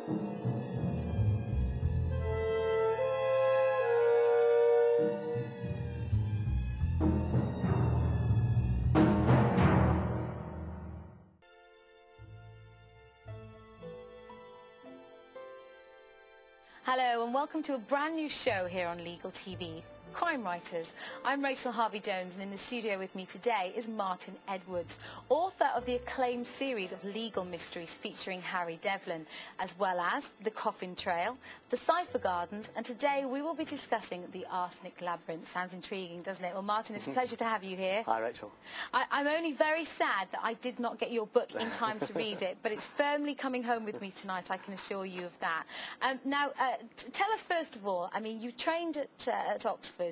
Hello and welcome to a brand new show here on Legal TV, Crime Writers. I'm Rachel Harvey-Jones, and in the studio with me today is Martin Edwards, author of the acclaimed series of legal mysteries featuring Harry Devlin, as well as The Coffin Trail, The Cipher Gardens, and today we will be discussing The Arsenic Labyrinth. Sounds intriguing, doesn't it? Well, Martin, it's a pleasure to have you here. Hi, Rachel. I'm only very sad that I did not get your book in time to read it, but it's firmly coming home with me tonight, I can assure you of that. Now, tell us first of all, I mean, you trained at Oxford.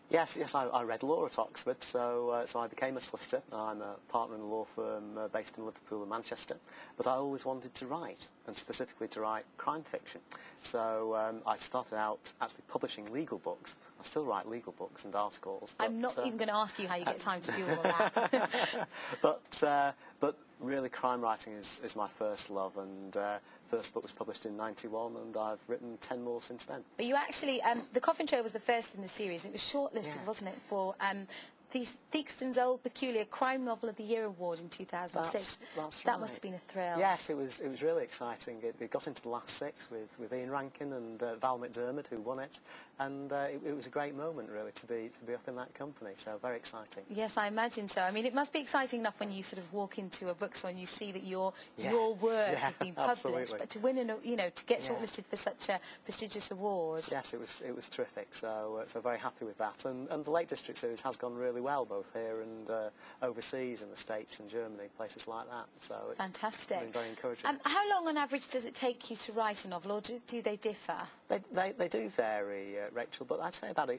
Yes, I read law at Oxford, so I became a solicitor. I'm a partner in a law firm based in Liverpool and Manchester, but I always wanted to write, and specifically to write crime fiction. So I started out actually publishing legal books. I still write legal books and articles. But, I'm not even going to ask you how you get time to do all that. but really crime writing is my first love, and first book was published in '91, and I've written 10 more since then. But you actually, The Coffin Trail was the first in the series. It was shortlisted, yes, wasn't it, for Theakston's Old Peculiar Crime Novel of the Year award in 2006. That's that right. Must have been a thrill. Yes, it was really exciting. It got into the last 6 with Ian Rankin and Val McDermid, who won it, and it was a great moment really to be up in that company. So very exciting. Yes, I imagine so. I mean, it must be exciting enough when you sort of walk into a bookstore and you see that your work has been published, absolutely. But to win, to get shortlisted for such a prestigious award. Yes, it was terrific. So very happy with that. And the Lake District series has gone really well, both here and overseas in the States and Germany, places like that. So it's fantastic. Been very encouraging. How long on average does it take you to write a novel, or do they differ? They do vary, Rachel, but I'd say about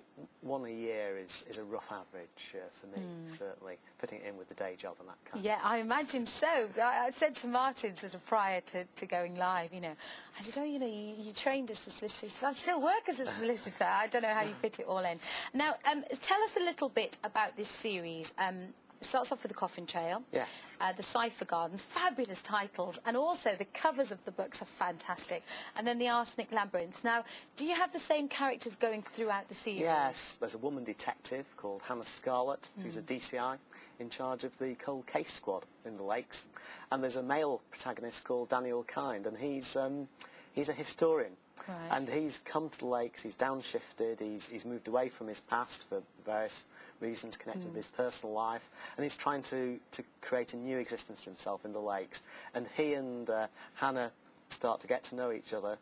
one a year is a rough average for me, certainly, fitting it in with the day job and that kind of thing. I imagine so. I said to Martin sort of prior to going live, I said, you trained as a solicitor. He said, I still work as a solicitor. I don't know how you fit it all in. Now, tell us a little bit about this series. It starts off with The Coffin Trail, yes, The Cipher Gardens, fabulous titles, and also the covers of the books are fantastic, and then The Arsenic Labyrinth. Now, do you have the same characters going throughout the series? Yes, there's a woman detective called Hannah Scarlett. She's a DCI in charge of the cold case squad in the Lakes, and there's a male protagonist called Daniel Kind, and he's a historian. Right. And he's come to the Lakes, he's downshifted, he's moved away from his past for various reasons connected with his personal life, and he's trying to create a new existence for himself in the Lakes. And he and Hannah start to get to know each other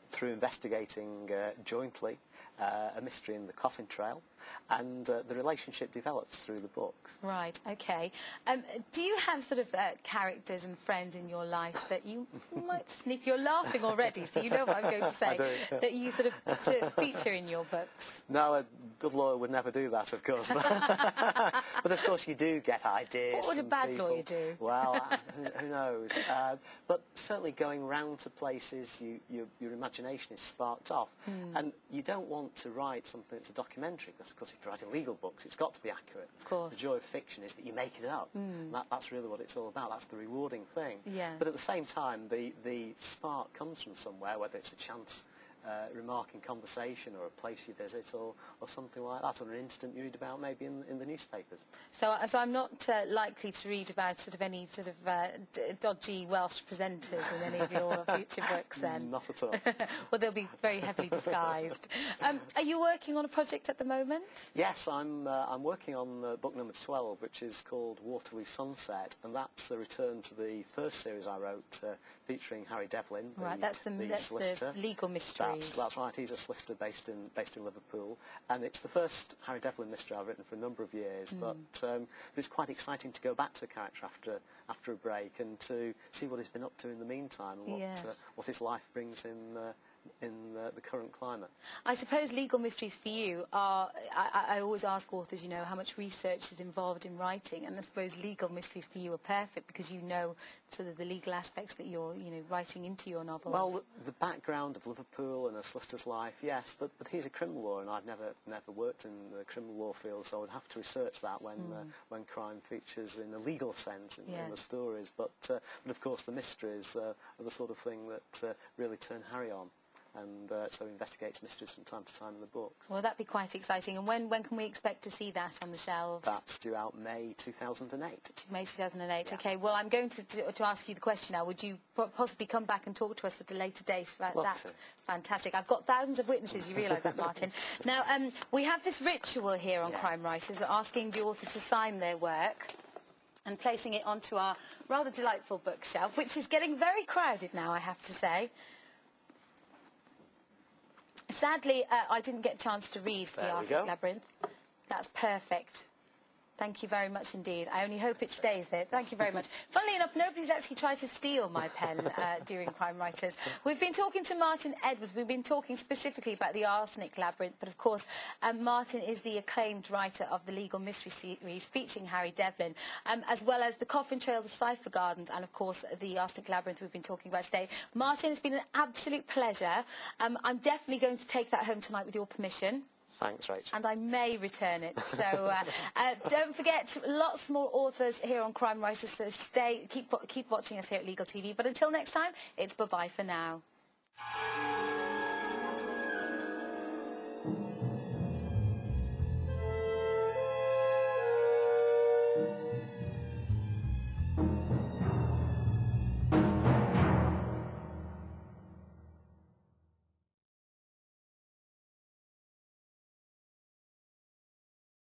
through investigating jointly a mystery in the Coffin Trail, and the relationship develops through the books. Right, okay. Do you have sort of characters and friends in your life that you might sneak... You're laughing already, so you know what I'm going to say. I do, yeah. That you sort of feature in your books. No, a good lawyer would never do that, of course. But of course you do get ideas. What would a bad lawyer do? Well, who knows? But certainly going round to places, your imagination is sparked off. And you don't want to write something that's a documentary, because of course if you're writing legal books it's got to be accurate. Of course. The joy of fiction is that you make it up. And that's really what it's all about. That's the rewarding thing. Yeah. But at the same time the spark comes from somewhere, whether it's a chance remark in conversation, or a place you visit, or something like that, or an incident you read about maybe in the newspapers. So I'm not likely to read about sort of any sort of dodgy Welsh presenters in any of your future books then? Not at all. Well, they'll be very heavily disguised. Are you working on a project at the moment? Yes, I'm working on book number 12, which is called Waterloo Sunset, and that's a return to the first series I wrote featuring Harry Devlin, that's the legal mystery. That's right. He's a solicitor based in Liverpool, and it's the first Harry Devlin mystery I've written for a number of years. But it's quite exciting to go back to a character after a break and to see what he's been up to in the meantime, and what his life brings him in the current climate. I suppose legal mysteries for you are, I always ask authors, you know, how much research is involved in writing, and I suppose legal mysteries for you are perfect because you know sort of the legal aspects that you're, you know, writing into your novels. Well, the background of Liverpool and a solicitor's life, yes, but he's a criminal lawyer, and I've never worked in the criminal law field, so I would have to research that when crime features in the legal sense in the stories. But of course, the mysteries are the sort of thing that really turn Harry on. And so he investigates mysteries from time to time in the books. Well, that'd be quite exciting. And when can we expect to see that on the shelves? That's due out May 2008. May 2008. Yeah. OK, well, I'm going to ask you the question now. Would you possibly come back and talk to us at a later date about Love that? to. Fantastic. I've got thousands of witnesses, you realise that, Martin. Now, we have this ritual here on Crime Writers, asking the authors to sign their work and placing it onto our rather delightful bookshelf, which is getting very crowded now, I have to say. Sadly, I didn't get a chance to read the Arsenic Labyrinth. That's perfect. Thank you very much indeed. I only hope it stays there. Thank you very much. Funnily enough, nobody's actually tried to steal my pen during Crime Writers. We've been talking to Martin Edwards. We've been talking specifically about the Arsenic Labyrinth, but of course, Martin is the acclaimed writer of the legal mystery series featuring Harry Devlin, as well as The Coffin Trail, The Cipher Gardens, and of course, the Arsenic Labyrinth we've been talking about today. Martin, it's been an absolute pleasure. I'm definitely going to take that home tonight with your permission. Thanks, Rachel. And I may return it. So don't forget, lots more authors here on Crime Writers. So keep watching us here at Legal TV. But until next time, it's bye-bye for now.